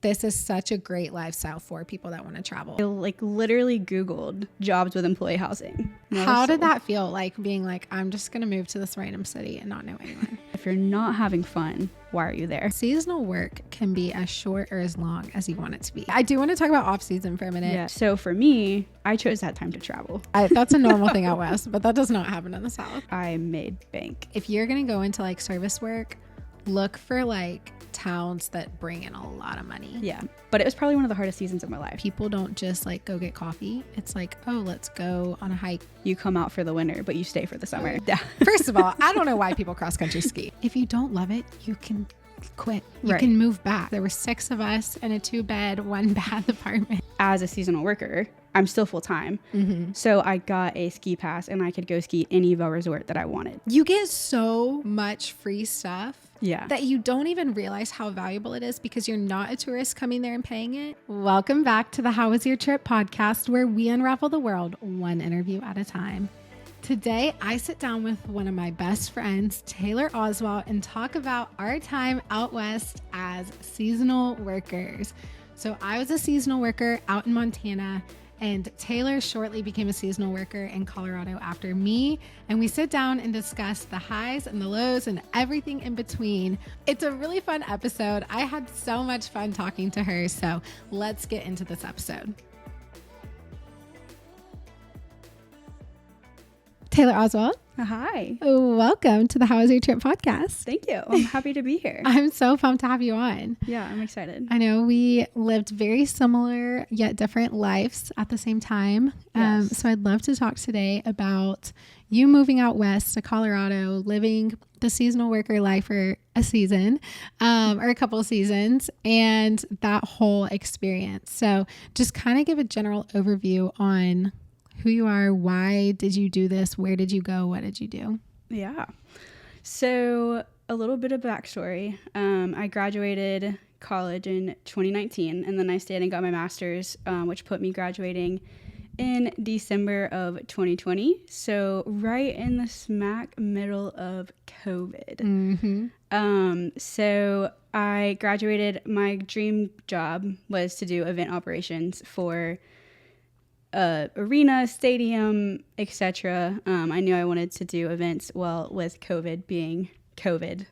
this is such a great lifestyle for people that want to travel. I like literally Googled jobs with employee housing. How did that feel, like being like, I'm just going to move to this random city and not know anyone? If you're not having fun, why are you there? Seasonal work can be as short or as long as you want it to be. I do want to talk about off season for a minute. Yeah. So for me, I chose that time to travel. That's a normal thing out west, but that does not happen in the South. I made bank. If you're going to go into like service work, look for like towns that bring in a lot of money. Yeah. But it was probably one of the hardest seasons of my life. People don't just like go get coffee. It's like, oh, let's go on a hike. You come out for the winter, but you stay for the summer. Yeah. First of all, I don't know why people cross country ski. If you don't love it, you can quit. You Right. can move back. There were 6 of us in a 2-bed, 1-bath apartment. As a seasonal worker, I'm still full time. Mm-hmm. So I got a ski pass and I could go ski any Vail resort that I wanted. You get so much free stuff. Yeah. That you don't even realize how valuable it is because you're not a tourist coming there and paying it. Welcome back to the How Was Your Trip podcast, where we unravel the world one interview at a time. Today, I sit down with one of my best friends, Taylor Oswalt, and talk about our time out west as seasonal workers. So I was a seasonal worker out in Montana, and Taylor shortly became a seasonal worker in Colorado after me. And we sit down and discuss the highs and the lows and everything in between. It's a really fun episode. I had so much fun talking to her. So let's get into this episode. Taylor Oswalt. Hi. Welcome to the How Was Your Trip podcast. Thank you. I'm happy to be here. I'm so pumped to have you on. Yeah, I'm excited. I know we lived very similar yet different lives at the same time. Yes. So I'd love to talk today about you moving out west to Colorado, living the seasonal worker life for a season or a couple of seasons, and that whole experience. So just kind of give a general overview on who you are, why did you do this, where did you go, what did you do? Yeah. So a little bit of backstory. I graduated college in 2019, and then I stayed and got my master's, which put me graduating in December of 2020. So right in the smack middle of COVID. Mm-hmm. So I graduated. My dream job was to do event operations for arena, stadium, etc. I knew I wanted to do events. Well, with COVID being COVID,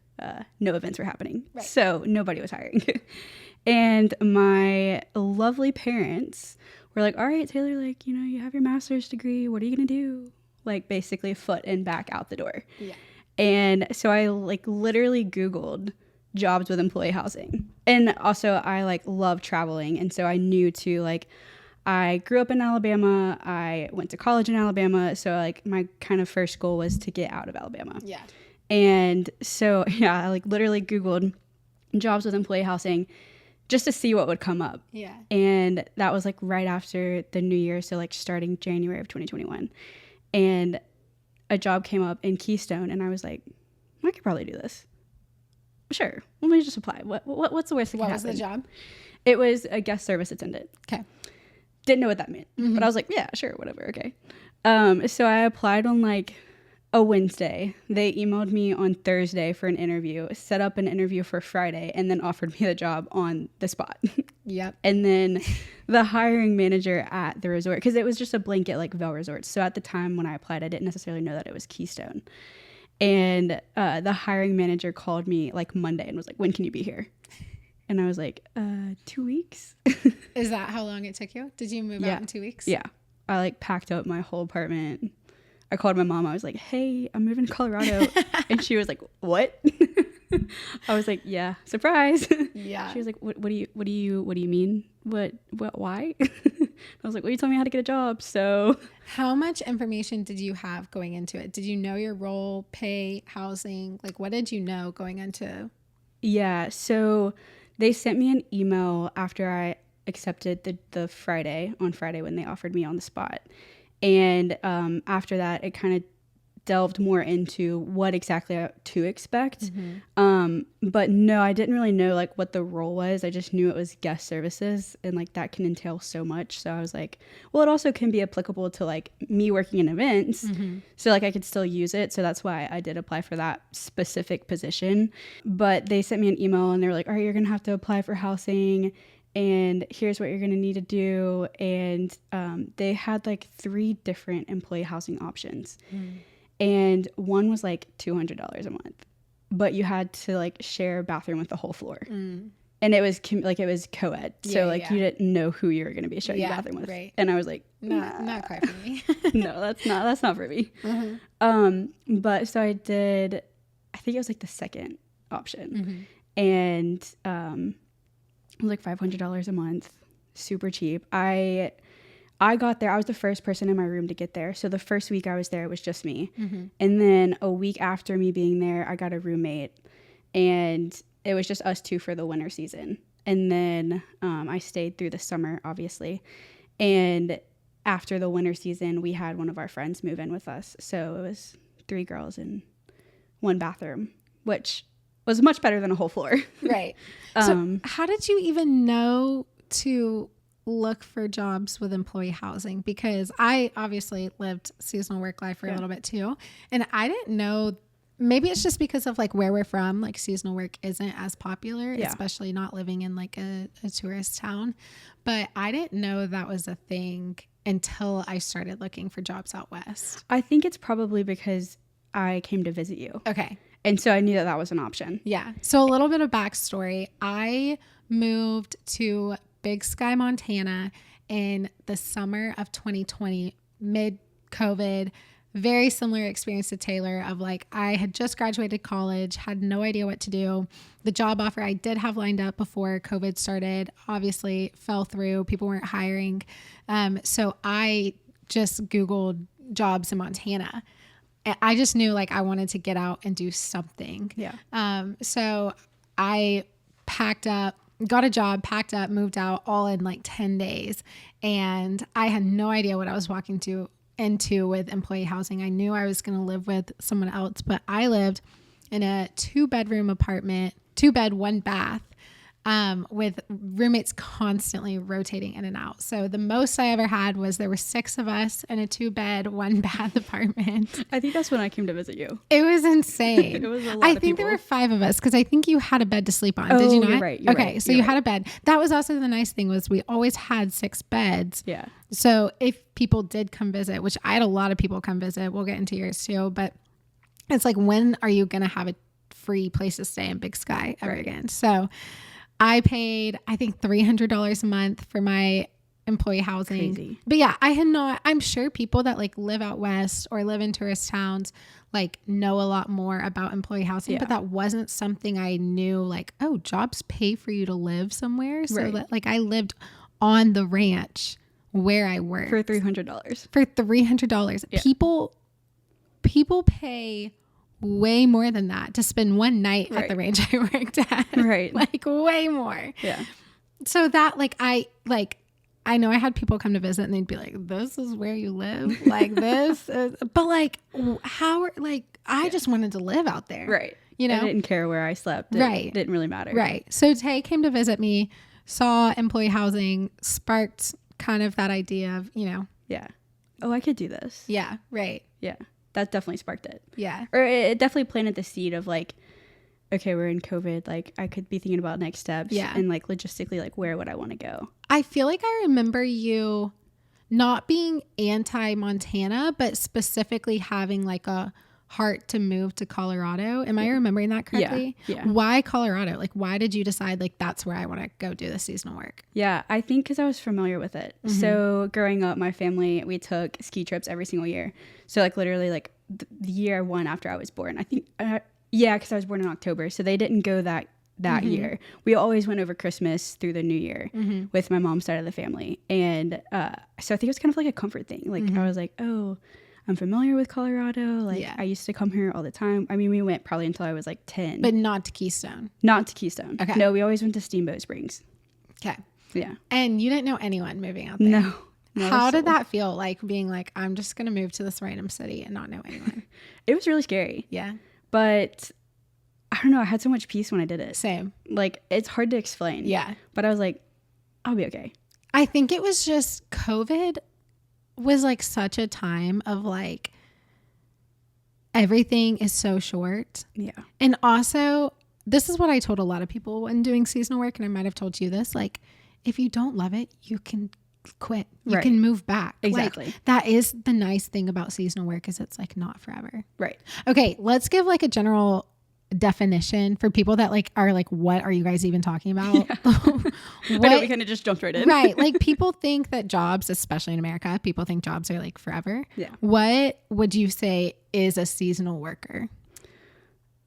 no events were happening. Right. So nobody was hiring. And my lovely parents were like, all right, Taylor, like, you know, you have your master's degree. What are you going to do? Like basically foot and back out the door. Yeah. And so I like literally Googled jobs with employee housing. And also I like love traveling. And so I knew to like, I grew up in Alabama. I went to college in Alabama. So like my kind of first goal was to get out of Alabama. Yeah. And so, yeah, I like literally Googled jobs with employee housing just to see what would come up. Yeah. And that was like right after the new year. So like starting January of 2021. And a job came up in Keystone and I was like, I could probably do this. Sure. Let me just apply. What's the worst that can happen? What was the job? It was a guest service attendant. Okay. Didn't know what that meant, but I was like, yeah, sure, whatever, okay. So I applied on like a Wednesday. They emailed me on Thursday for an interview, set up an interview for Friday, and then offered me the job on the spot. Yep. And then the hiring manager at the resort, because it was just a blanket like Vail Resorts. So at the time when I applied, I didn't necessarily know that it was Keystone. And the hiring manager called me like Monday and was like, when can you be here? And I was like, 2 weeks. Is that how long it took you? Did you move out in 2 weeks? Yeah. I like packed up my whole apartment. I called my mom. I was like, hey, I'm moving to Colorado. And she was like, what? I was like, yeah, surprise. Yeah. She was like, what do you mean? What, why? I was like, well, you told me how to get a job. So How much information did you have going into it? Did you know your role, pay, housing? Like, what did you know going into? yeah. So they sent me an email after I accepted the Friday when they offered me on the spot. And after that, it kind of delved more into what exactly to expect. But no, I didn't really know like what the role was. I just knew it was guest services, and like that can entail so much. So I was like, well, it also can be applicable to like me working in events. So like I could still use it. So that's why I did apply for that specific position. But they sent me an email and they were like, all right, you're going to have to apply for housing. and here's what you're going to need to do. And they had like 3 different employee housing options. And one was like $200 a month, but you had to like share a bathroom with the whole floor. And it was it was co-ed. So like you didn't know who you were going to be sharing the bathroom with. Right. And I was like, not quite for me. No, that's not for me. But so I did, I think it was like the second option. And it was like $500 a month, super cheap. I got there. I was the first person in my room to get there. So the first week I was there, it was just me. And then a week after me being there, I got a roommate, and it was just us 2 for the winter season. And then I stayed through the summer, obviously. And after the winter season, we had one of our friends move in with us. So it was 3 girls in 1 bathroom, which was much better than a whole floor. Right. So how did you even know to look for jobs with employee housing? Because I obviously lived seasonal work life for a little bit too. And I didn't know, maybe it's just because of like where we're from, like seasonal work isn't as popular, especially not living in like a tourist town. But I didn't know that was a thing until I started looking for jobs out west. I think it's probably because I came to visit you. Okay. And so I knew that was an option. Yeah. So a little bit of backstory. I moved to Big Sky, Montana in the summer of 2020, mid-COVID. Very similar experience to Taylor of like, I had just graduated college, had no idea what to do. The job offer I did have lined up before COVID started obviously fell through. People weren't hiring. So I just Googled jobs in Montana. I just knew like I wanted to get out and do something. Yeah. So I packed up, got a job, packed up, moved out all in like 10 days. And I had no idea what I was walking into with employee housing. I knew I was going to live with someone else, but I lived in a 2-bedroom apartment, 2-bed, 1-bath, with roommates constantly rotating in and out. So the most I ever had was there were 6 of us in a 2-bed, 1-bath apartment. I think that's when I came to visit you. It was insane. It was a lot I of think people. there were 5 of us because I think you had a bed to sleep on. Oh, Did you not? You're right. Okay, so you had a bed. That was also the nice thing was we always had 6 beds. Yeah. So if people did come visit, which I had a lot of people come visit, we'll get into yours too, but it's like, when are you going to have a free place to stay in Big Sky ever again? So I paid, I think $300 a month for my employee housing. Crazy. But yeah, I'm sure people that like live out west or live in tourist towns like know a lot more about employee housing, but that wasn't something I knew like, oh, jobs pay for you to live somewhere. So that like I lived on the ranch where I worked. For $300. For $300. Yeah. People pay way more than that to spend one night at the ranch I worked at. Right. Like way more. Yeah. So that I know I had people come to visit and they'd be like, this is where you live? Like this is, but like how, like I just wanted to live out there. Right. You know, I didn't care where I slept. It didn't really matter. Right. So Tay came to visit me, saw employee housing, sparked kind of that idea of, you know. Yeah. Oh, I could do this. Yeah. Right. Yeah. That definitely sparked it. Yeah. Or it definitely planted the seed of like, okay, we're in COVID. Like I could be thinking about next steps. Yeah. And like logistically, like where would I want to go? I feel like I remember you not being anti-Montana, but specifically having like a heart to move to Colorado. Am I remembering that correctly? Yeah. Why Colorado? Like why did you decide like that's where I want to go do the seasonal work? Yeah, I think because I was familiar with it. Mm-hmm. So growing up, my family, we took ski trips every single year. So like literally like the year 1 after I was born, I think, because I was born in October. So they didn't go that mm-hmm. year. We always went over Christmas through the New Year mm-hmm. with my mom's side of the family. And so I think it was kind of like a comfort thing. Like mm-hmm. I was like, oh, I'm familiar with Colorado. Like I used to come here all the time. I mean, we went probably until I was like 10. But not to Keystone. Not to Keystone. Okay. No, we always went to Steamboat Springs. Okay. Yeah. And you didn't know anyone moving out there? No. How did that feel, like being like, I'm just going to move to this random city and not know anyone? It was really scary. Yeah. But I don't know. I had so much peace when I did it. Same. Like, it's hard to explain. Yeah. But I was like, I'll be okay. I think it was just COVID was like such a time of like, everything is so short. Yeah. And also, this is what I told a lot of people when doing seasonal work, and I might have told you this, like, if you don't love it, you can quit. You Right. can move back. Exactly. Like, that is the nice thing about seasonal work, is it's like not forever. Right. Okay, let's give like a general definition for people that like are like, what are you guys even talking about? I know we kind of just jumped right in. Right. Like, people think that jobs, especially in America, people think jobs are like forever. Yeah. What would you say is a seasonal worker?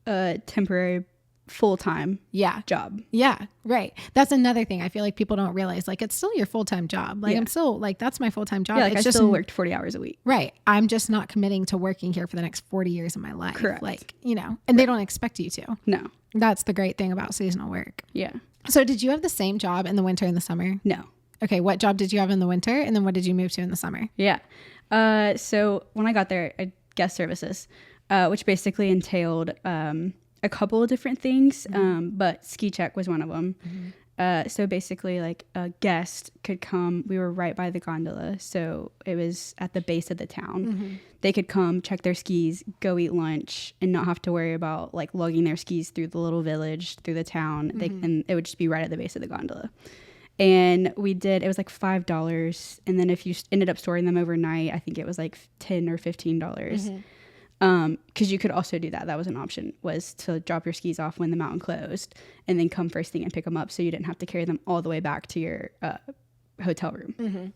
Temporary full-time Yeah. job. Yeah. Right. That's another thing I feel like people don't realize. Like, it's still your full-time job. Like, Yeah. I'm still like, that's my full-time job. Yeah, like It's I just still worked 40 hours a week. right. I'm just not committing to working here for the next 40 years of my life. Correct. Like, you know, and they don't expect you to. No. That's the great thing about seasonal work. Yeah. So did you have the same job in the winter and the summer? No. Okay. What job did you have in the winter? And then what did you move to in the summer? Yeah. So when I got there, I guest services, which basically entailed a couple of different things, but ski check was one of them. So basically, like, a guest could come. We were right by the gondola, so it was at the base of the town. They could come, check their skis, go eat lunch, and not have to worry about like lugging their skis through the little village, through the town. And it would just be right at the base of the gondola. And we did, it was like $5. And then if you ended up storing them overnight, I think it was like $10 or $15. Because you could also do that. That was an option, was to drop your skis off when the mountain closed and then come first thing and pick them up, so you didn't have to carry them all the way back to your hotel room.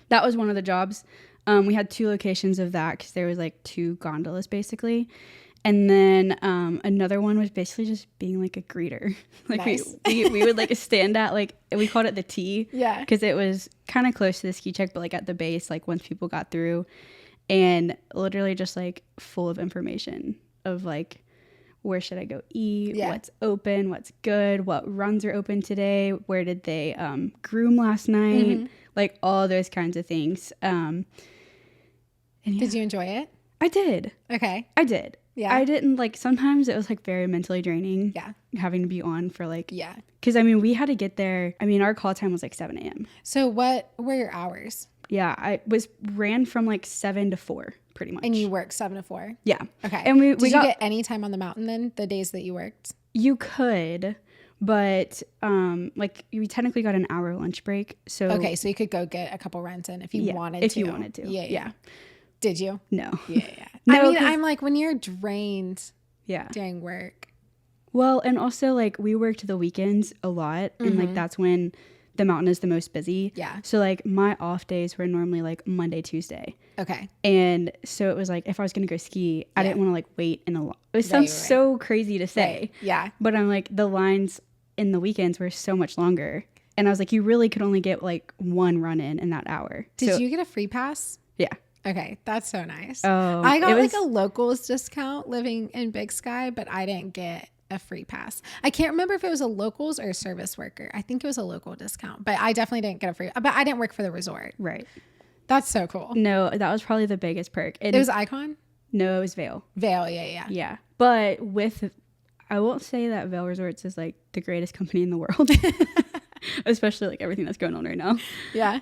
That was one of the jobs. We had 2 locations of that because there was like 2 gondolas basically. And then another one was basically just being like a greeter. Like, nice. we would like stand at, like, we called it the T. Yeah. Because it was kind of close to the ski check, but like at the base, like once people got through. And literally just like full of information of like, where should I go eat? Yeah. What's open? What's good? What runs are open today? Where did they groom last night? Like all those kinds of things. And yeah, Did you enjoy it? I did. Okay. I did. Yeah. I didn't like, sometimes it was like very mentally draining. Yeah. Having to be on for like, Yeah. because I mean, we had to get there. I mean, our call time was like 7 a.m. So what were your hours? Yeah, I ran from like 7 to 4 pretty much. And you worked 7 to 4? Yeah. Okay. And we Did you got, get any time on the mountain then, the days that you worked? you could, but like we technically got an hour lunch break. So Okay, so you could go get a couple runs in if you wanted to. if you wanted to. Yeah. Did you? No. Yeah. No, I mean, 'cause- I'm like, when you're drained Yeah. during work. Well, and also like we worked the weekends a lot, and like that's when the mountain is the most busy. Yeah. So like my off days were normally like Monday, Tuesday. Okay. And so it was like, if I was going to go ski, I didn't want to like wait in a line. It sounds so crazy to say, Right. Yeah. but I'm like, the lines in the weekends were so much longer. And I was like, you really could only get like 1 run in that hour. Did you get a free pass? Yeah. Okay, that's so nice. Oh, I got it was- like a locals discount living in Big Sky, but I didn't get a free pass. I can't remember if it was a locals or a service worker. I think it was a local discount, but I definitely didn't get a free. But I didn't work for the resort. Right. That's so cool. No, that was probably the biggest perk. And It was Icon? no, it was Vail. Vail, yeah. Yeah. But I won't say that Vail Resorts is like the greatest company in the world. Especially like everything that's going on right now. Yeah.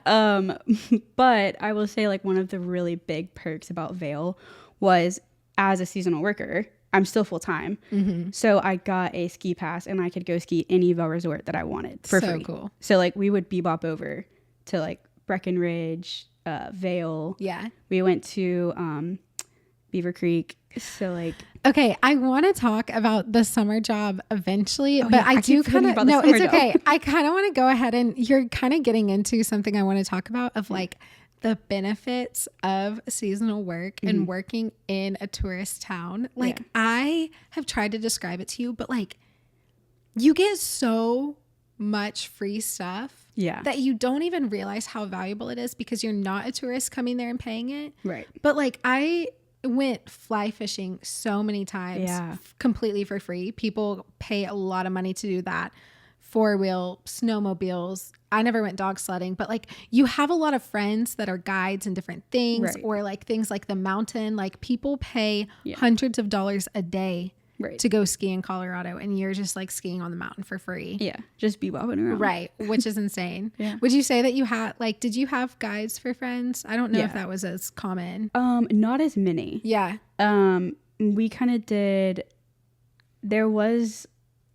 But I will say like one of the really big perks about Vail was, as a seasonal worker, I'm still full time. So I got a ski pass and I could go ski any Vail resort that I wanted for So free. cool. So like we would bebop over to like Breckenridge, Vail. Yeah. We went to Beaver Creek. So like, Okay, I want to talk about the summer job eventually, but yeah, I do keep forgetting kind of, about the no, summer it's job. okay. I kind of want to go ahead and you're kind of getting into something I want to talk about of like the benefits of seasonal work and working in a tourist town. Like I have tried to describe it to you, but like you get so much free stuff yeah. that you don't even realize how valuable it is because you're not a tourist coming there and paying it. Right. But like I went fly fishing so many times completely for free. People pay a lot of money to do that. 4-wheel, snowmobiles. I never went dog sledding, but like you have a lot of friends that are guides and different things, Right. or like things like the mountain. Like people pay hundreds of dollars a day to go ski in Colorado, and you're just like skiing on the mountain for free. Yeah. Just bebopping around. Right. Which is insane. Yeah. Would you say that you had like, did you have guides for friends? I don't know if that was as common. Not as many. Yeah. We kind of did. There was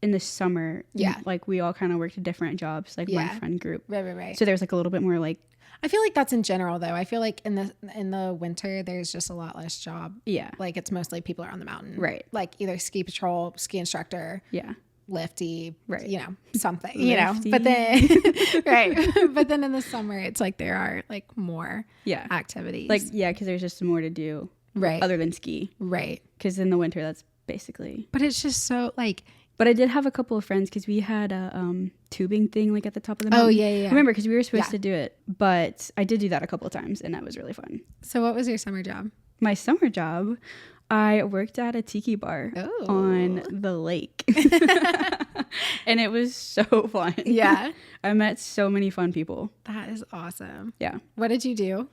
in the summer, like we all kind of worked different jobs, like my friend group. Right. So there's like a little bit more like, I feel like that's in general though. I feel like in the winter there's just a lot less job. Yeah. Like it's mostly people are on the mountain. Right. Like either ski patrol, ski instructor. Yeah. Lifty, right. You know, something, you know, but then, right. But then in the summer, it's like there are like more activities. Like, yeah, because there's just more to do. Right. Other than ski. Right. Because in the winter, that's basically. But it's just so like. But I did have a couple of friends because we had a tubing thing like at the top of the mountain. Oh, yeah. Remember, because we were supposed to do it. But I did do that a couple of times and that was really fun. So what was your summer job? My summer job, I worked at a tiki bar on the lake. And it was so fun. Yeah. I met so many fun people. That is awesome. Yeah. What did you do?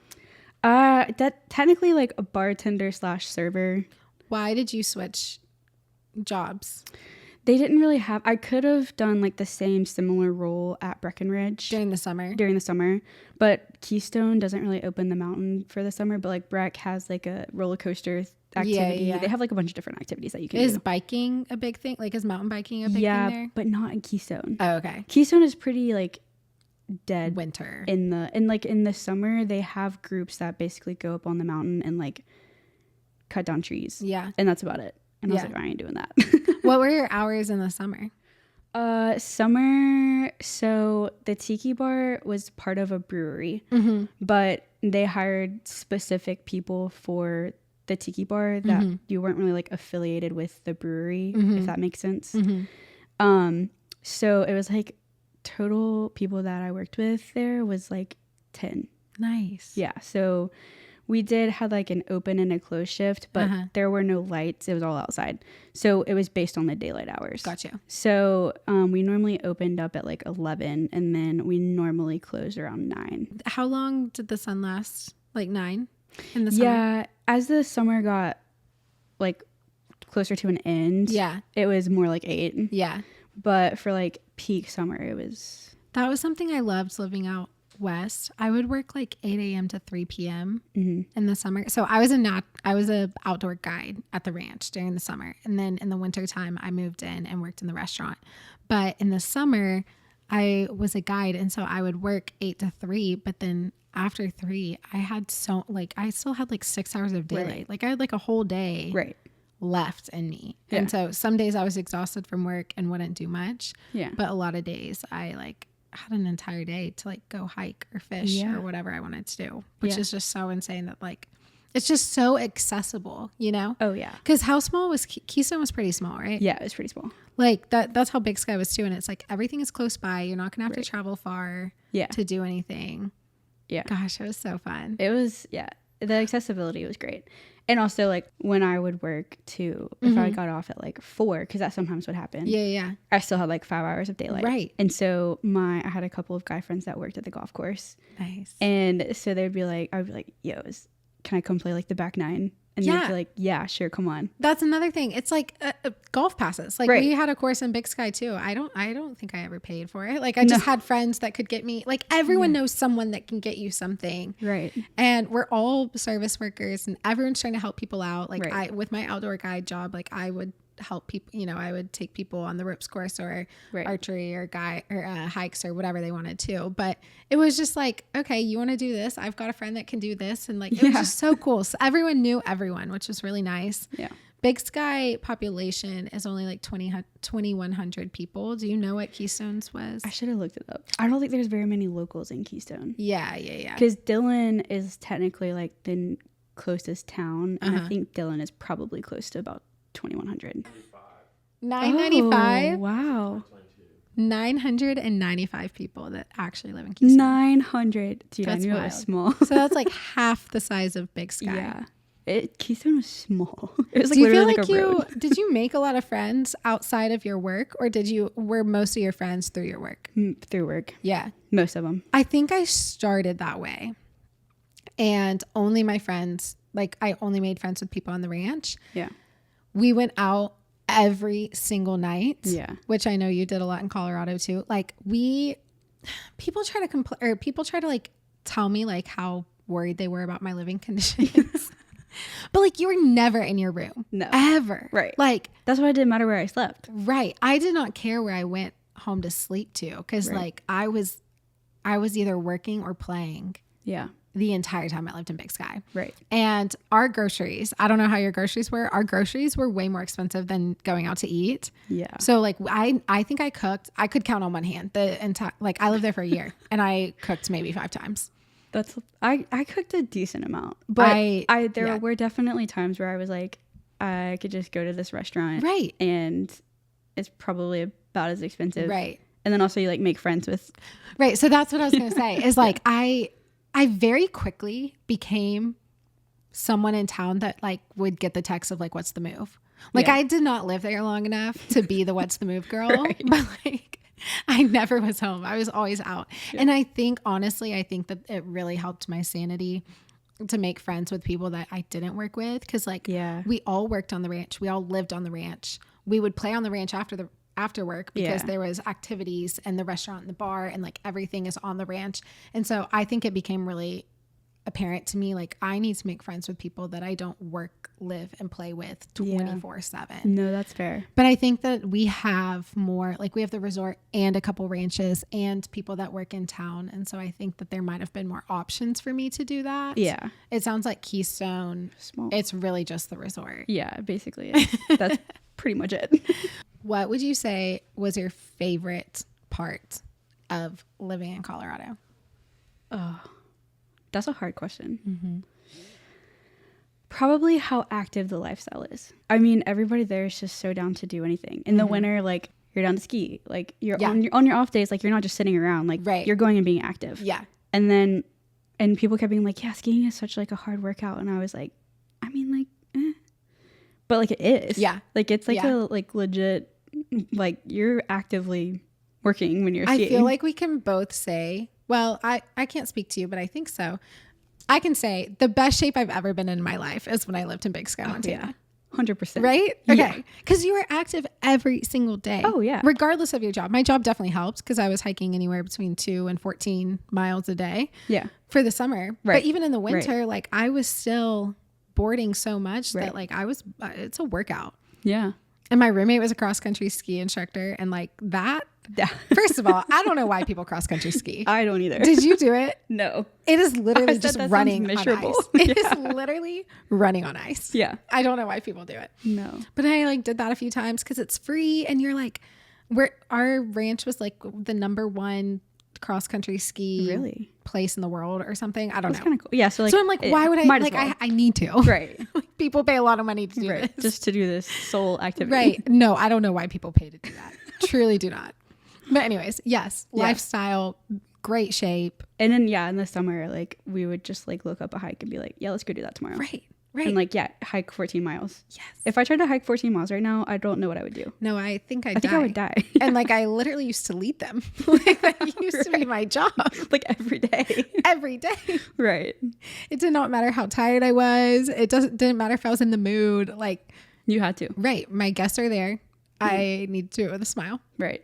That technically like a bartender / server. Why did you switch jobs? They didn't really have, I could have done like the same similar role at Breckenridge. During the summer. But Keystone doesn't really open the mountain for the summer, but like Breck has like a roller coaster activity. Yeah. They have like a bunch of different activities that you can do. Is biking a big thing? Like is mountain biking a big thing there? Yeah, but not in Keystone. Oh, okay. Keystone is pretty like dead. Winter. In the summer, they have groups that basically go up on the mountain and like cut down trees. Yeah. And that's about it. And I was like, I ain't doing that. What were your hours in the summer? Summer, so the tiki bar was part of a brewery, but they hired specific people for the tiki bar that you weren't really like affiliated with the brewery, if that makes sense. So it was like total people that I worked with there was like 10. Nice. Yeah. So we did have like an open and a closed shift, but there were no lights. It was all outside. So it was based on the daylight hours. Gotcha. So we normally opened up at like 11 and then we normally closed around 9. How long did the sun last? Like 9 in the summer? Yeah. As the summer got like closer to an end, it was more like 8. Yeah. But for like peak summer, it was. That was something I loved living out west. I would work like 8 a.m. to 3 p.m. In the summer. So I was a outdoor guide at the ranch during the summer. And then in the wintertime, I moved in and worked in the restaurant. But in the summer, I was a guide. And so I would work 8 to 3. But then after 3, I still had like 6 hours of daylight. Right. Like I had like a whole day left in me. Yeah. And so some days I was exhausted from work and wouldn't do much. Yeah. But a lot of days I like had an entire day to like go hike or fish or whatever I wanted to do, which is just so insane that like it's just so accessible, you know? Oh yeah. Because how small was Keystone? Was pretty small, right? Yeah, it was pretty small. Like that's how Big Sky was too. And it's like everything is close by. You're not gonna have to travel far to do anything. Yeah. Gosh, it was so fun. It was, the accessibility was great. And also, like, when I would work, too, if I got off at, like, 4, because that sometimes would happen. Yeah. I still had, like, 5 hours of daylight. Right. And so I had a couple of guy friends that worked at the golf course. Nice. And so they'd be like, I would be like, yo, can I come play, like, the back 9? And they'd be like, yeah, sure, come on. That's another thing. It's like golf passes. Like we had a course in Big Sky too. I don't think I ever paid for it. Like I just had friends that could get me, like everyone knows someone that can get you something. Right. And we're all service workers and everyone's trying to help people out. Like with my outdoor guide job, like I would help people, you know, I would take people on the ropes course or archery or hikes or whatever they wanted to. But it was just like, okay, you want to do this? I've got a friend that can do this. And like, it was just so cool. So everyone knew everyone, which was really nice. Yeah. Big Sky population is only like 2,100 people. Do you know what Keystone's was? I should have looked it up. I don't think there's very many locals in Keystone. Yeah. Because Dillon is technically like the closest town. And I think Dillon is probably close to about 2,100. 995. Oh, wow. 995 people that actually live in Keystone. 900. Dude, that's I knew wild. It was small. So that's like half the size of Big Sky. Yeah. Keystone was small. It was like literally like a road. Did you make a lot of friends outside of your work, or were most of your friends through your work? Through work. Yeah. Most of them. I think I started that way. And only my friends, like I only made friends with people on the ranch. Yeah. We went out every single night. Yeah. Which I know you did a lot in Colorado too. Like people try to like tell me like how worried they were about my living conditions. But like you were never in your room. No. Ever. Right. Like that's why it didn't matter where I slept. Right. I did not care where I went home to sleep to because like I was either working or playing. Yeah. The entire time I lived in Big Sky. Right. And our groceries, I don't know how your groceries were. Our groceries were way more expensive than going out to eat. Yeah. So like I think I could count on one hand the entire, like I lived there for a year and I cooked maybe 5 times. I cooked a decent amount, but there were definitely times where I was like, I could just go to this restaurant. Right. And it's probably about as expensive. Right. And then also you like make friends with. Right. So that's what I was going to say is like, I very quickly became someone in town that like would get the text of like, what's the move? Like I did not live there long enough to be the what's the move girl, right. But like I never was home. I was always out. Yeah. And I think, honestly, that it really helped my sanity to make friends with people that I didn't work with. Cause like we all worked on the ranch. We all lived on the ranch. We would play on the ranch after work because there was activities and the restaurant and the bar and like everything is on the ranch. And so I think it became really apparent to me, like I need to make friends with people that I don't work, live and play with 24/7. No, that's fair. But I think that we have more, like we have the resort and a couple ranches and people that work in town. And so I think that there might've been more options for me to do that. Yeah. It sounds like Keystone. Small. It's really just the resort. Yeah, basically. That's pretty much it. What would you say was your favorite part of living in Colorado? Oh, that's a hard question. Mm-hmm. Probably how active the lifestyle is. I mean, everybody there is just so down to do anything. In the winter, like you're down to ski. Like you're on your off days, like you're not just sitting around. Like you're going and being active. Yeah. And people kept being like, yeah, skiing is such like a hard workout. And I was like, I mean, like, but like it is. Yeah. Like it's like a like legit, like you're actively working when you're skiing. I feel like we can both say, well, I can't speak to you, but I think so. I can say the best shape I've ever been in my life is when I lived in Big Sky, Montana. 100%. Right? Okay. Because you were active every single day. Oh, yeah. Regardless of your job. My job definitely helped because I was hiking anywhere between 2 and 14 miles a day. Yeah. For the summer. Right. But even in the winter, like I was still boarding so much that like it's a workout. Yeah. And my roommate was a cross country ski instructor. And like that, first of all, I don't know why people cross country ski. I don't either. Did you do it? No. It is literally just running on ice. It is literally running on ice. Yeah. I don't know why people do it. No. But I like did that a few times because it's free. And you're like, our ranch was like the #1 cross country ski place in the world or something. I don't know. That's kind of cool. Yeah. So I'm like, why would I? Like, I need to. Right. Like, people pay a lot of money to do this. Just to do this sole activity. Right. No, I don't know why people pay to do that. Truly do not. But anyways, yes, lifestyle, great shape. And then, in the summer, like we would just like look up a hike and be like, yeah, let's go do that tomorrow. Right. Right. And like, hike 14 miles. Yes. If I tried to hike 14 miles right now, I don't know what I would do. No, I think I would die. And like, I literally used to lead them. Like that used to be my job. Like every day. Every day. Right. It did not matter how tired I was. It didn't matter if I was in the mood. Like you had to. Right. My guests are there. I need to do it with a smile. Right.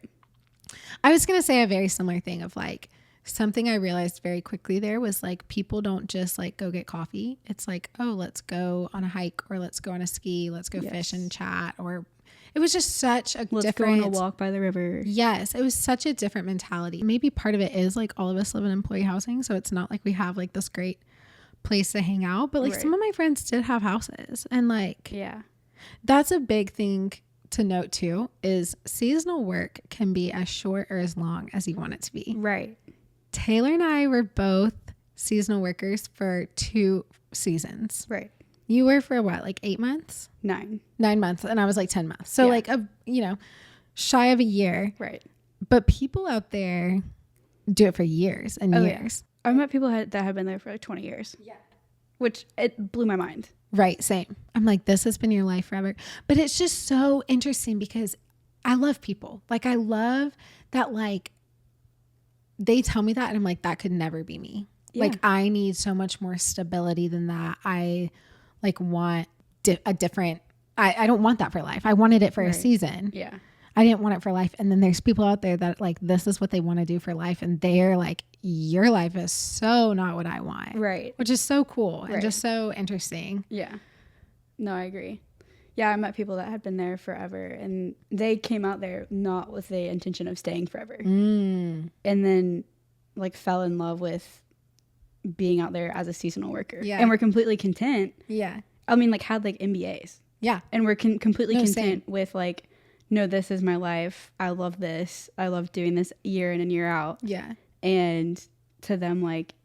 I was going to say a very similar thing of like, something I realized very quickly there was like, people don't just like go get coffee. It's like, oh, let's go on a hike or let's go on a ski. Let's go fish and chat. Or it was just such a let's different. Go on a walk by the river. Yes. It was such a different mentality. Maybe part of it is like all of us live in employee housing. So it's not like we have like this great place to hang out. But like some of my friends did have houses. And like, that's a big thing to note too, is seasonal work can be as short or as long as you want it to be. Right. Taylor and I were both seasonal workers for 2 seasons. Right. You were for what, like 8 months? 9 months. And I was like 10 months. So like, shy of a year. Right. But people out there do it for years and years. Yeah. I've met people that have been there for like 20 years. Yeah. Which it blew my mind. Right. Same. I'm like, this has been your life forever. But it's just so interesting because I love people. Like, I love that, like, they tell me that and I'm like, that could never be me. Yeah. Like, I need so much more stability than that. I like want a different, I don't want that for life. I wanted it for a season. Yeah. I didn't want it for life. And then there's people out there that like, this is what they want to do for life. And they're like, your life is so not what I want. Right. Which is so cool and just so interesting. Yeah. No, I agree. Yeah, I met people that had been there forever, and they came out there not with the intention of staying forever. And then, like, fell in love with being out there as a seasonal worker. Yeah. And were completely content. Yeah. I mean, like, had, like, MBAs. Yeah. And we're completely content same. with, like, no, this is my life. I love this. I love doing this year in and year out. Yeah. And to them, like,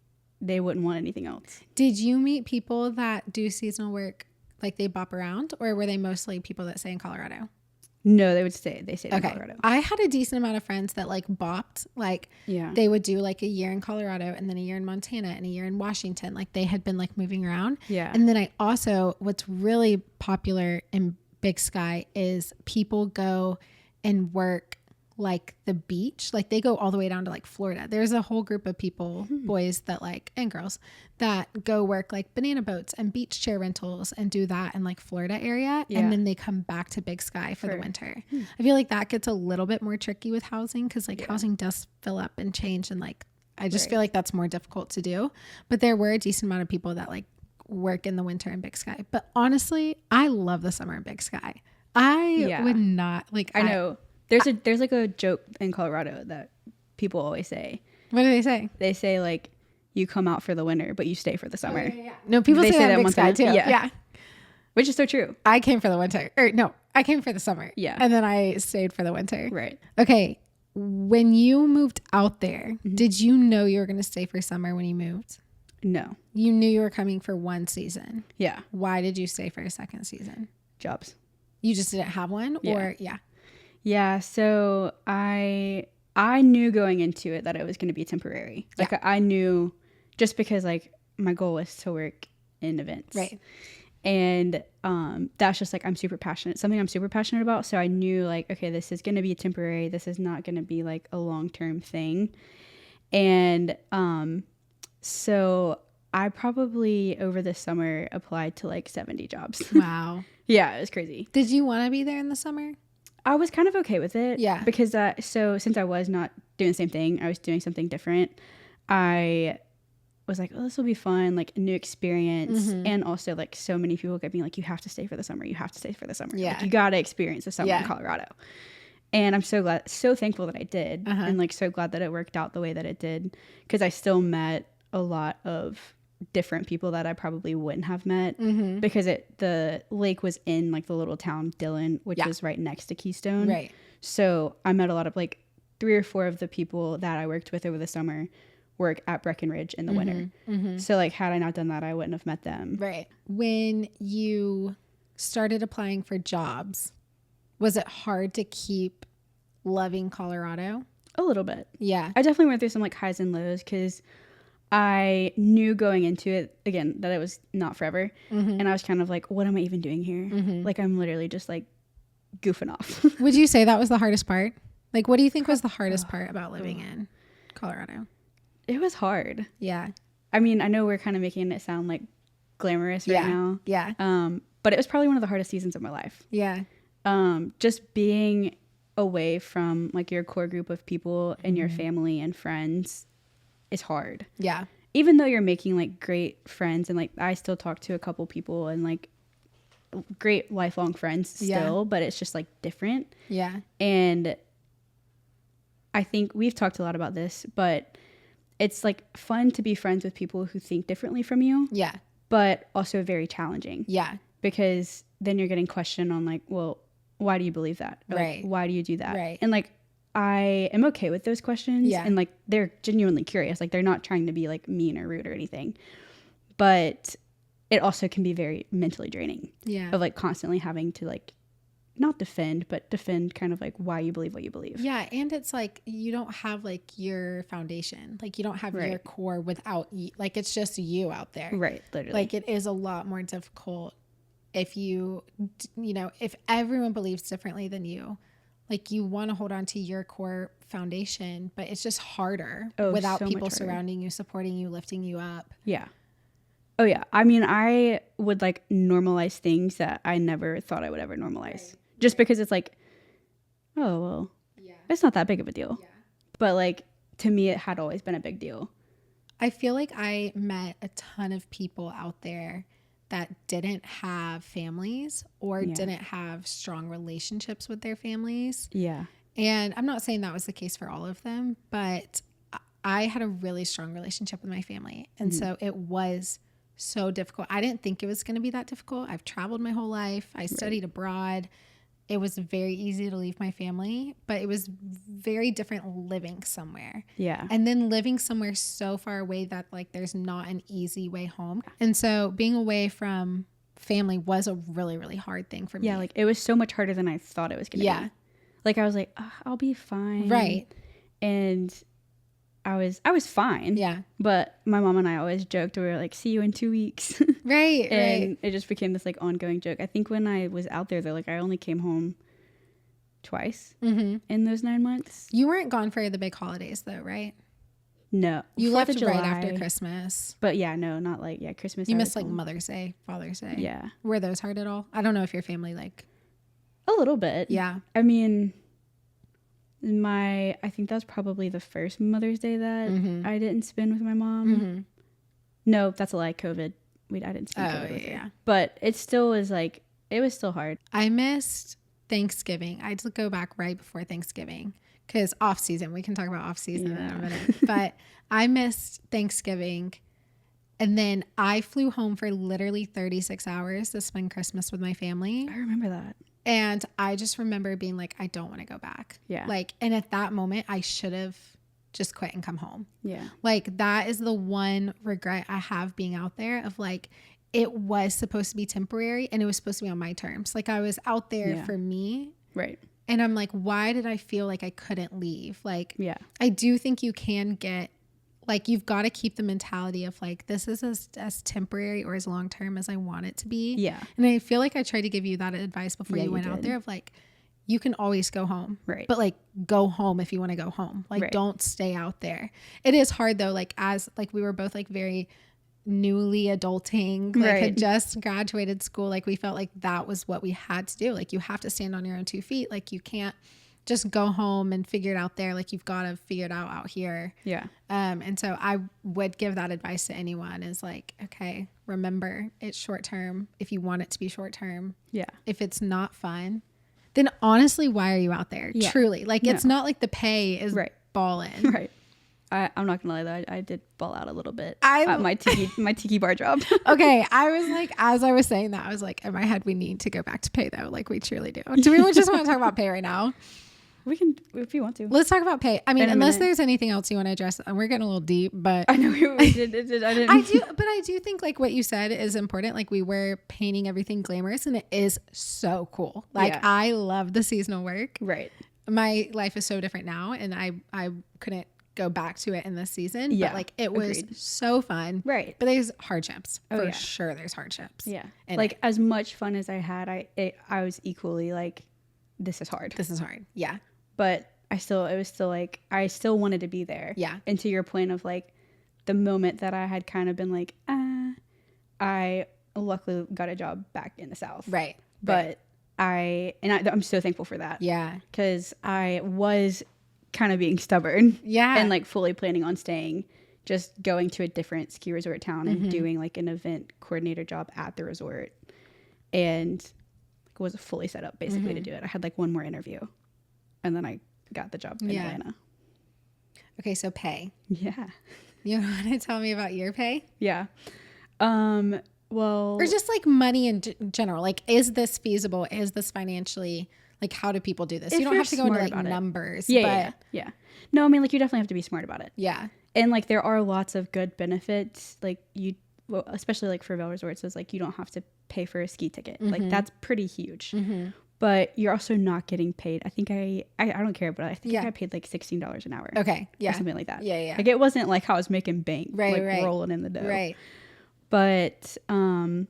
they wouldn't want anything else. Did you meet people that do seasonal work, like they bop around, or were they mostly people that stay in Colorado? No, they stayed in Colorado. I had a decent amount of friends that like bopped, like they would do like a year in Colorado and then a year in Montana and a year in Washington. Like they had been like moving around. Yeah. And then I also, what's really popular in Big Sky is people go and work like the beach. Like they go all the way down to like Florida. There's a whole group of people, boys that like, and girls that go work like banana boats and beach chair rentals and do that in like Florida area. Yeah. And then they come back to Big Sky for the winter. I feel like that gets a little bit more tricky with housing because like housing does fill up and change. And like, I just feel like that's more difficult to do. But there were a decent amount of people that like work in the winter in Big Sky. But honestly, I love the summer in Big Sky. I would not like, I know. There's like a joke in Colorado that people always say. What do they say? They say like, you come out for the winter, but you stay for the summer. Yeah. No, people say that in Big Sky too. Yeah. Which is so true. I came for the winter. Or no, I came for the summer. Yeah. And then I stayed for the winter. Right. Okay. When you moved out there, did you know you were going to stay for summer when you moved? No. You knew you were coming for one season. Yeah. Why did you stay for a second season? Jobs. You just didn't have one? Yeah. Or Yeah. So I knew going into it that it was going to be temporary. Like I knew just because like my goal was to work in events. Right. And that's just like something I'm super passionate about. So I knew like, okay, this is going to be temporary. This is not going to be like a long-term thing. And so I probably over the summer applied to like 70 jobs. Wow. Yeah, it was crazy. Did you want to be there in the summer? I was kind of okay with it. Yeah. Because so since I was not doing the same thing, I was doing something different. I was like, oh, this will be fun, like a new experience. And also like so many people kept being like, you have to stay for the summer. You have to stay for the summer. Yeah. Like, you got to experience the summer in Colorado. And I'm so thankful that I did. And like so glad that it worked out the way that it did. Because I still met a lot of different people that I probably wouldn't have met because the lake was in like the little town Dillon, which is right next to Keystone. Right. So I met a lot of like 3 or 4 of the people that I worked with over the summer work at Breckenridge in the winter. So like had I not done that, I wouldn't have met them. Right. When you started applying for jobs, was it hard to keep loving Colorado? A little bit. Yeah. I definitely went through some like highs and lows because I knew going into it, again, that it was not forever. And I was kind of like, what am I even doing here? Like, I'm literally just like goofing off. Would you say that was the hardest part? Like, what do you think was the hardest part about living in Colorado? It was hard. Yeah. I mean, I know we're kind of making it sound like glamorous right now. Yeah. But it was probably one of the hardest seasons of my life. Yeah. Just being away from like your core group of people and your family and friends is hard. Yeah. Even though you're making like great friends and like I still talk to a couple people and like great lifelong friends still, but it's just like different. Yeah. And I think we've talked a lot about this, but it's like fun to be friends with people who think differently from you. Yeah. But also very challenging. Yeah. Because then you're getting questioned on like, well, why do you believe that? Or, Right. Like, why do you do that? Right. And like, I am okay with those questions. Yeah. And like, they're genuinely curious. Like, they're not trying to be like mean or rude or anything. But it also can be very mentally draining. Yeah. Of like constantly having to like, not defend, but defend kind of like why you believe what you believe. Yeah. And it's like, you don't have like your foundation. Like, you don't have your core without you. Like, it's just you out there. Right. Literally. Like, it is a lot more difficult if if everyone believes differently than you. Like, you want to hold on to your core foundation, but it's just harder without so people much harder. Surrounding you, supporting you, lifting you up. Yeah. Oh, yeah. I mean, I would like normalize things that I never thought I would ever normalize. Just because it's like, oh, well, it's not that big of a deal. Yeah. But like, to me, it had always been a big deal. I feel like I met a ton of people out there that didn't have families or didn't have strong relationships with their families. Yeah. And I'm not saying that was the case for all of them, but I had a really strong relationship with my family. And so it was so difficult. I didn't think it was going to be that difficult. I've traveled my whole life. I studied abroad. It was very easy to leave my family, but it was very different living somewhere. Yeah. And then living somewhere so far away that like there's not an easy way home. And so being away from family was a really, really hard thing for me. Yeah, like it was so much harder than I thought it was going to be. Like I was like, oh, I'll be fine. Right. And I was fine. Yeah. But my mom and I always joked, we were like, see you in 2 weeks. Right. And it just became this like ongoing joke. I think when I was out there though, like I only came home twice in those 9 months. You weren't gone for the big holidays though, right? No. You 4th left of July, right after Christmas. But yeah, no, not like, Christmas. You missed like Mother's Day, Father's Day. Yeah. Were those hard at all? I don't know if your family like. A little bit. Yeah. I mean, I think that was probably the first Mother's Day that I didn't spend with my mom. No, that's a lie. COVID. I didn't spend COVID with her. But it still was like, it was still hard. I missed Thanksgiving. I had to go back right before Thanksgiving because off season. We can talk about off season in a minute. But I missed Thanksgiving. And then I flew home for literally 36 hours to spend Christmas with my family. I remember that. And I just remember being like, I don't want to go back. Yeah. Like, and at that moment, I should have just quit and come home. Yeah. Like, that is the one regret I have being out there of like, it was supposed to be temporary and it was supposed to be on my terms. Like, I was out there for me. Right. And I'm like, why did I feel like I couldn't leave? Like, I do think you can get, like, you've got to keep the mentality of like, this is as temporary or as long term as I want it to be. Yeah. And I feel like I tried to give you that advice before you went out did. there of like, you can always go home. Right. But like, go home if you want to go home. Like, don't stay out there. It is hard though. Like, as like, we were both like very newly adulting, like had just graduated school. Like, we felt like that was what we had to do. Like, you have to stand on your own 2 feet. Like, you can't just go home and figure it out there. Like, you've got to figure it out here. Yeah. And so I would give that advice to anyone is like, okay, remember it's short term. If you want it to be short term, if it's not fun, then honestly, why are you out there? Truly. Like, it's not like the pay is balling. Right. I'm not gonna lie though, I did ball out a little bit at my tiki bar job. Okay, I was like, as I was saying that, I was like, in my head, we need to go back to pay though. Like, we truly do. Do we just want to talk about pay right now? We can, if you want to. Let's talk about pay. I mean, unless there's anything else you want to address, and we're getting a little deep, but I know we did. I didn't. I do think like what you said is important. Like, we were painting everything glamorous, and it is so cool. Like, I love the seasonal work. Right. My life is so different now, and I couldn't go back to it in this season. But like, it was so fun. Right. But there's hardships for sure. There's hardships. Yeah. Like, as much fun as I had, I was equally like, this is hard. This is hard. Yeah. But I still wanted to be there. Yeah. And to your point of like the moment that I had kind of been like, I luckily got a job back in the South. Right. But I'm so thankful for that. Yeah. Because I was kind of being stubborn. Yeah. And like fully planning on staying, just going to a different ski resort town and doing like an event coordinator job at the resort. And was fully set up basically to do it. I had like one more interview. And then I got the job in Atlanta. Okay, so pay. Yeah. You want to tell me about your pay? Yeah. Well, or just like money in general. Like, is this feasible? Is this financially, like, how do people do this? You don't have to go into like numbers. Yeah. No, I mean, like, you definitely have to be smart about it. Yeah. And like, there are lots of good benefits. Like, especially like for Vail Resorts, is like, you don't have to pay for a ski ticket. Like, that's pretty huge. But you're also not getting paid. I think I don't care, but I think I got paid like $16 an hour. Okay. Yeah. Or something like that. Yeah. Like, it wasn't like I was making bank. Right. Rolling in the dough. Right. But, I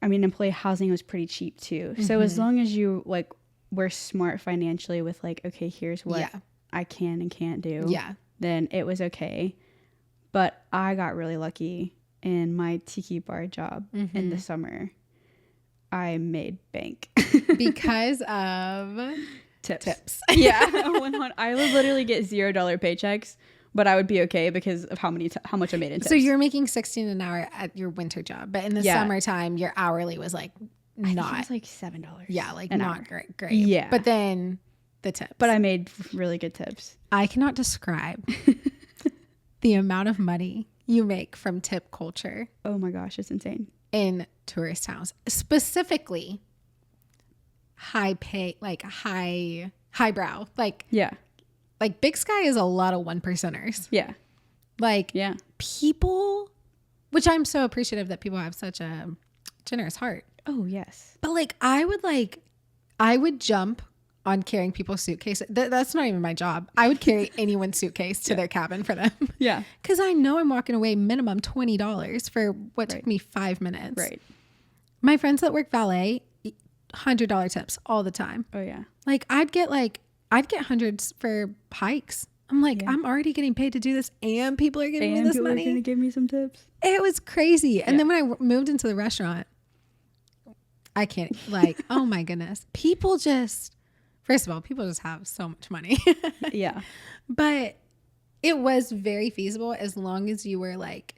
mean, employee housing was pretty cheap too. So as long as you like were smart financially with like, okay, here's what I can and can't do. Yeah. Then it was okay. But I got really lucky in my tiki bar job in the summer. I made bank because of tips. Yeah. I would literally get $0 paychecks, but I would be okay because of how much I made in tips. So you're making $16 an hour at your winter job, but in the summertime, your hourly was like not. It was like $7. Yeah, like not hour. Great. Yeah. But then the tips. But I made really good tips. I cannot describe the amount of money you make from tip culture. Oh my gosh, it's insane. In tourist towns, specifically high pay, like highbrow, like Big Sky is a lot of 1%ers. Yeah. Like people, which I'm so appreciative that people have such a generous heart. Oh yes. But like I would jump on carrying people's suitcases. That's not even my job. I would carry anyone's suitcase to their cabin for them. Yeah. Because I know I'm walking away minimum $20 for what took me 5 minutes. Right. My friends that work valet, $100 tips all the time. Oh yeah. Like I'd get hundreds for hikes. I'm like, I'm already getting paid to do this and people are giving me this money. People are going to give me some tips. It was crazy. And then when I moved into the restaurant, I can't, like, oh my goodness. People just, first of all, people just have so much money. Yeah. But it was very feasible as long as you were like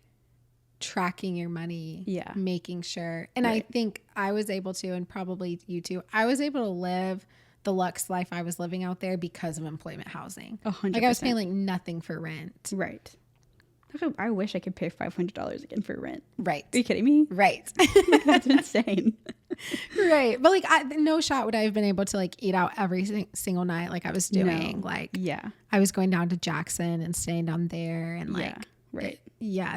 tracking your money, making sure. And I think I was able to, and probably you too, I was able to live the luxe life I was living out there because of employment housing. 100%. Like I was paying like nothing for rent. Right. I wish I could pay $500 again for rent. Right. Are you kidding me? Right. Like, that's insane. Right. But like no shot would I have been able to like eat out every single night like I was doing. No. Like I was going down to Jackson and staying down there and like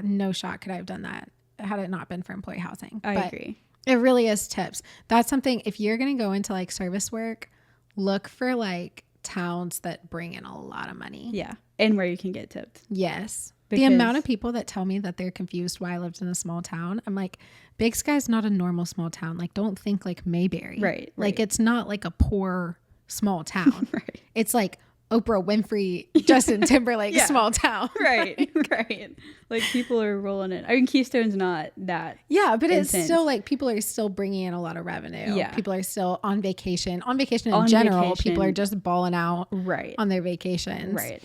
no shot could I have done that had it not been for employee housing. I agree. It really is tips. That's something, if you're going to go into like service work, look for like towns that bring in a lot of money. Yeah. And where you can get tipped. Yes. Because the amount of people that tell me that they're confused why I lived in a small town, I'm like, Big Sky's not a normal small town. Like, don't think like Mayberry. Right. Like, it's not like a poor small town. Right. It's like Oprah Winfrey, Justin Timberlake small town. Right. Right. Like, people are rolling it. I mean, Keystone's not that. Yeah, but intense. It's still like people are still bringing in a lot of revenue. Yeah. People are still on vacation. On vacation in general, people are just balling out on their vacations. Right.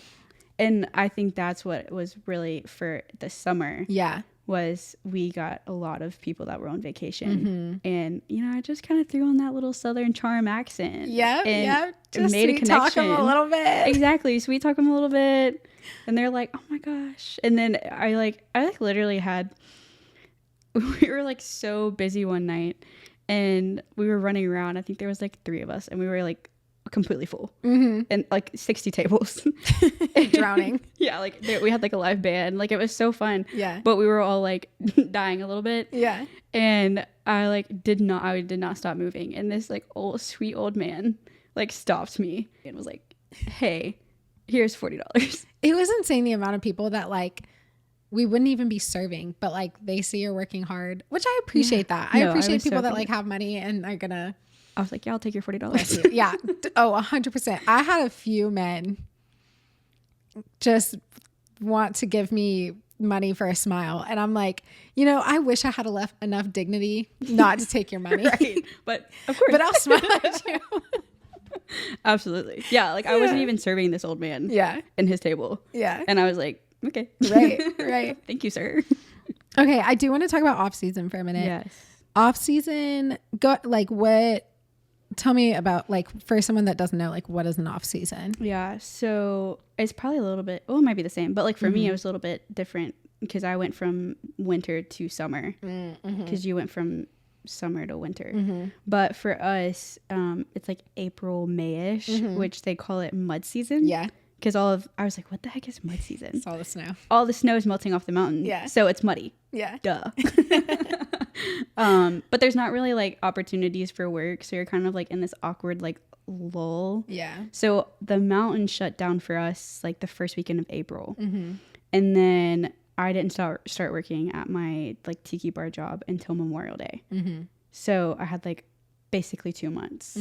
And I think that's what was really for the summer. Yeah. Was we got a lot of people that were on vacation. Mm-hmm. And, you know, I just kind of threw on that little Southern charm accent. Yeah. Just made a connection. Talk them a little bit. Exactly. Sweet talk them a little bit. And they're like, oh my gosh. And then I literally we were like so busy one night and we were running around. I think there was like 3 of us and we were like completely full and like 60 tables drowning. Yeah, like we had like a live band, like it was so fun. Yeah, but we were all like dying a little bit. Yeah, and I did not stop moving, and this like sweet old man like stopped me and was like, hey, here's $40. It was insane the amount of people that like we wouldn't even be serving, but like they see you're working hard, which I appreciate. That I appreciate people that like have money and are gonna. I was like, yeah, I'll take your $40. Yeah. Oh, 100%. I had a few men just want to give me money for a smile. And I'm like, you know, I wish I had enough dignity not to take your money. Right. But of course. But I'll smile at you. Absolutely. Yeah. Like I wasn't even serving this old man. Yeah. In his table. Yeah. And I was like, okay. Right. Thank you, sir. Okay. I do want to talk about off season for a minute. Yes. Off season, tell me about, like, for someone that doesn't know, like, what is an off season? Yeah. So it's probably a little bit, it might be the same, but like for me, it was a little bit different because I went from winter to summer because you went from summer to winter. But for us, it's like April, May-ish, which they call it mud season. Yeah. Because I was like, what the heck is mud season? It's all the snow. All the snow is melting off the mountain. Yeah. So it's muddy. Yeah. Duh. But there's not really like opportunities for work. So you're kind of like in this awkward like lull. Yeah. So the mountain shut down for us like the first weekend of April. And then I didn't start working at my like tiki bar job until Memorial Day. So I had like basically 2 months.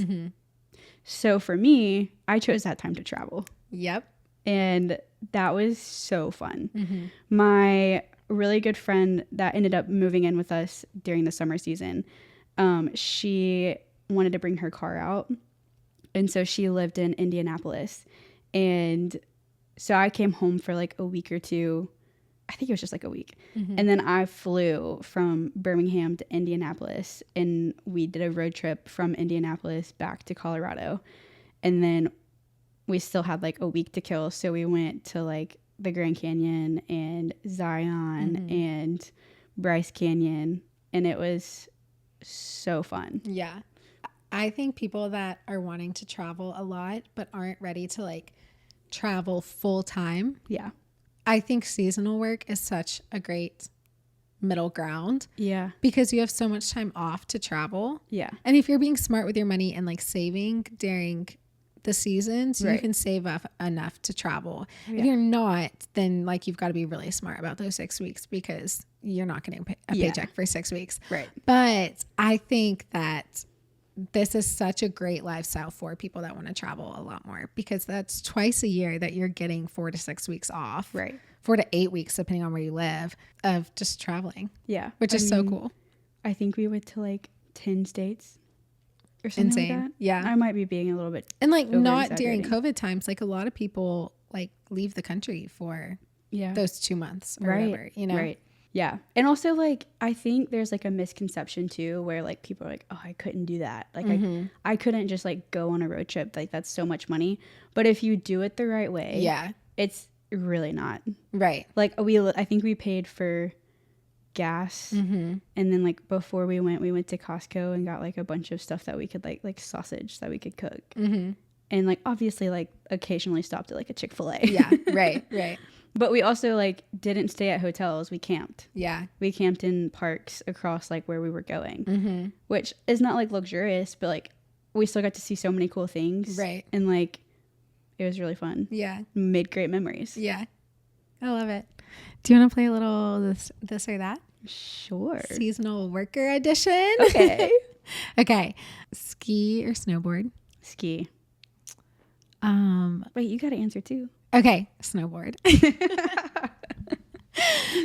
So for me, I chose that time to travel. Yep. And that was so fun. My really good friend that ended up moving in with us during the summer season, she wanted to bring her car out. And so she lived in Indianapolis. And so I came home for like a week or two. I think it was just like a week. And then I flew from Birmingham to Indianapolis, and we did a road trip from Indianapolis back to Colorado. And then we still had like a week to kill. So we went to like the Grand Canyon and Zion and Bryce Canyon. And it was so fun. Yeah. I think people that are wanting to travel a lot but aren't ready to like travel full time. Yeah. I think seasonal work is such a great middle ground. Yeah. Because you have so much time off to travel. Yeah. And if you're being smart with your money and like saving during the seasons, you can save up enough to travel. Yeah. If you're not, then like you've got to be really smart about those 6 weeks because you're not getting a paycheck for 6 weeks. Right. But I think that this is such a great lifestyle for people that want to travel a lot more because that's twice a year that you're getting 4 to 6 weeks off. Right. 4 to 8 weeks, depending on where you live, of just traveling. Yeah. Which is so cool. I think we went to like 10 states or something like that. Yeah. I might be being a little bit. And like not during COVID times, like a lot of people like leave the country for those 2 months or whatever, you know? Right. Yeah. And also like, I think there's like a misconception too, where like people are like, oh, I couldn't do that. Like I couldn't just like go on a road trip. Like that's so much money. But if you do it the right way, it's really not. Right. Like I think we paid for gas. And then like before we went to Costco and got like a bunch of stuff that we could like sausage that we could cook. And like obviously like occasionally stopped at like a Chick-fil-A. Yeah. Right. But we also like didn't stay at hotels. We camped. Yeah. We camped in parks across like where we were going, which is not like luxurious, but like we still got to see so many cool things. Right. And like it was really fun. Yeah. Made great memories. Yeah. I love it. Do you want to play a little this or that? Sure. Seasonal worker edition. Okay. Okay. Ski or snowboard? Ski. Wait, you got to answer too. Okay, snowboard.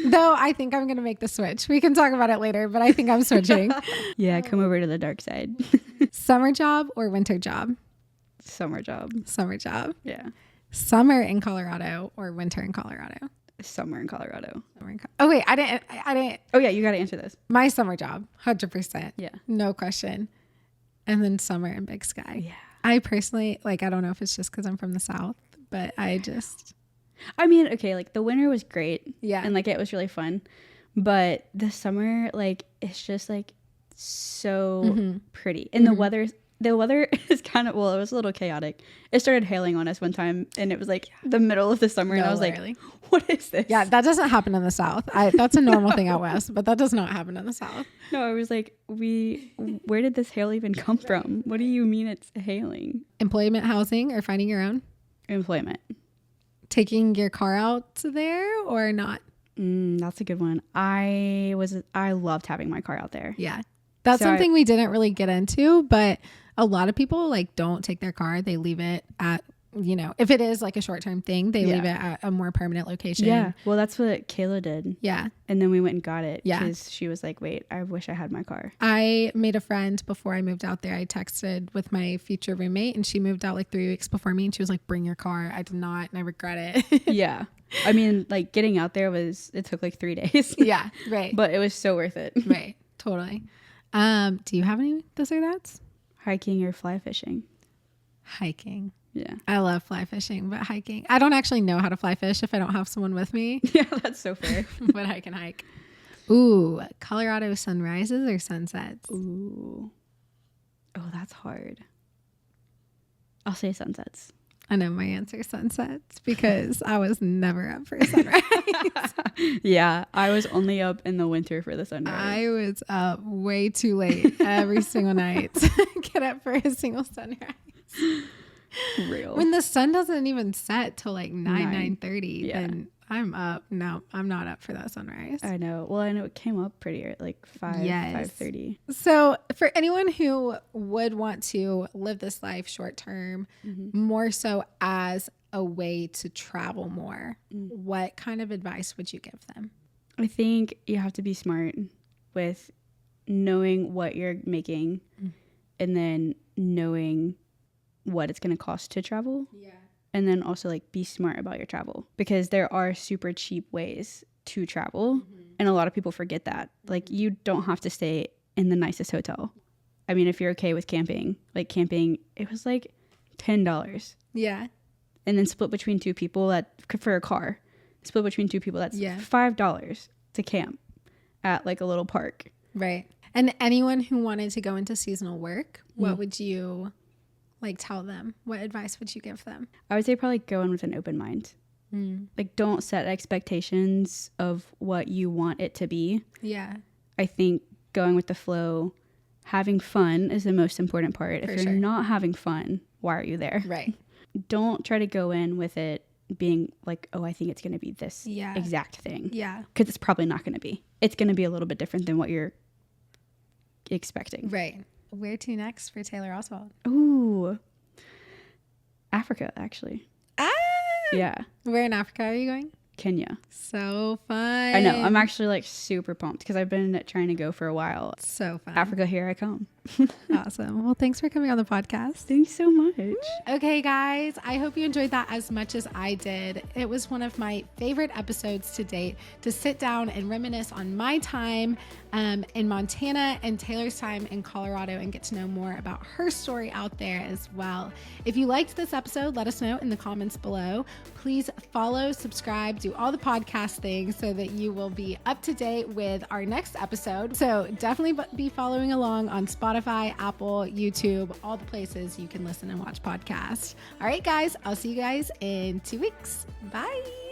Though I think I'm going to make the switch. We can talk about it later, but I think I'm switching. Yeah, come over to the dark side. Summer job or winter job? Summer job. Summer job. Yeah. Summer in Colorado or winter in Colorado? Summer in Colorado. Oh wait, I didn't. Oh yeah, you got to answer this. My summer job, 100%. Yeah. No question. And then summer in Big Sky. Yeah. I personally, like, I don't know if it's just because I'm from the South, but I mean, okay, like the winter was great. Yeah. And like it was really fun. But the summer, like, it's just like so pretty. And the weather is kind of, well, it was a little chaotic. It started hailing on us one time and it was like the middle of the summer and I was like, what is this? Yeah, that doesn't happen in the South. That's a normal thing out West, but that does not happen in the South. No, I was like, where did this hail even come from? What do you mean it's hailing? Employment, housing, or finding your own? Employment. Taking your car out there or not? That's a good one. I loved having my car out there. Yeah. That's something we didn't really get into, but a lot of people like don't take their car. They leave it at, if it is like a short-term thing, they leave it at a more permanent location. Yeah. Well, that's what Kayla did. Yeah. And then we went and got it. Yeah. Because she was like, wait, I wish I had my car. I made a friend before I moved out there. I texted with my future roommate and she moved out like 3 weeks before me and she was like, bring your car. I did not and I regret it. Yeah. I mean, like getting out there it took like 3 days. Yeah. Right. But it was so worth it. Right. Totally. Do you have any this or that's? Hiking or fly fishing? Hiking. Yeah. I love fly fishing, but hiking. I don't actually know how to fly fish if I don't have someone with me. Yeah, that's so fair. But I can hike. Ooh, Colorado sunrises or sunsets? Ooh. Oh, that's hard. I'll say sunsets. I know my answer is sunsets because I was never up for a sunrise. Yeah, I was only up in the winter for the sunrise. I was up way too late every single night to get up for a single sunrise. Real. When the sun doesn't even set till like 9:30, then I'm up. No, I'm not up for that sunrise. I know. Well, I know it came up pretty early, like 5:30. So for anyone who would want to live this life short term, more so as a way to travel more, what kind of advice would you give them? I think you have to be smart with knowing what you're making and then knowing what it's going to cost to travel. Yeah. And then also like be smart about your travel, because there are super cheap ways to travel. And a lot of people forget that. Like, you don't have to stay in the nicest hotel. I mean, if you're okay with camping, like camping, it was like $10. Yeah. And then split between two people, that for a car, split between two people, that's $5 to camp at like a little park. Right. And anyone who wanted to go into seasonal work, what would you like tell them? What advice would you give them? I would say probably go in with an open mind. Like, don't set expectations of what you want it to be. Yeah. I think going with the flow, having fun is the most important part. If you're not having fun, why are you there? Right. Don't try to go in with it being like, oh, I think it's going to be this exact thing. Yeah. Because it's probably not going to be. It's going to be a little bit different than what you're expecting. Right. Where to next for Taylor Oswalt? Ooh. Africa, actually. Yeah. Where in Africa are you going? Kenya. So fun. I know. I'm actually like super pumped because I've been trying to go for a while. So fun. Africa, here I come. Awesome. Well, thanks for coming on the podcast. Thanks so much. Okay, guys, I hope you enjoyed that as much as I did. It was one of my favorite episodes to date, to sit down and reminisce on my time in Montana and Taylor's time in Colorado, and get to know more about her story out there as well. If you liked this episode, let us know in the comments below. Please follow, subscribe, do all the podcast things so that you will be up to date with our next episode. So definitely be following along on Spotify, Apple, YouTube, all the places you can listen and watch podcasts. All right, guys, I'll see you guys in 2 weeks. Bye.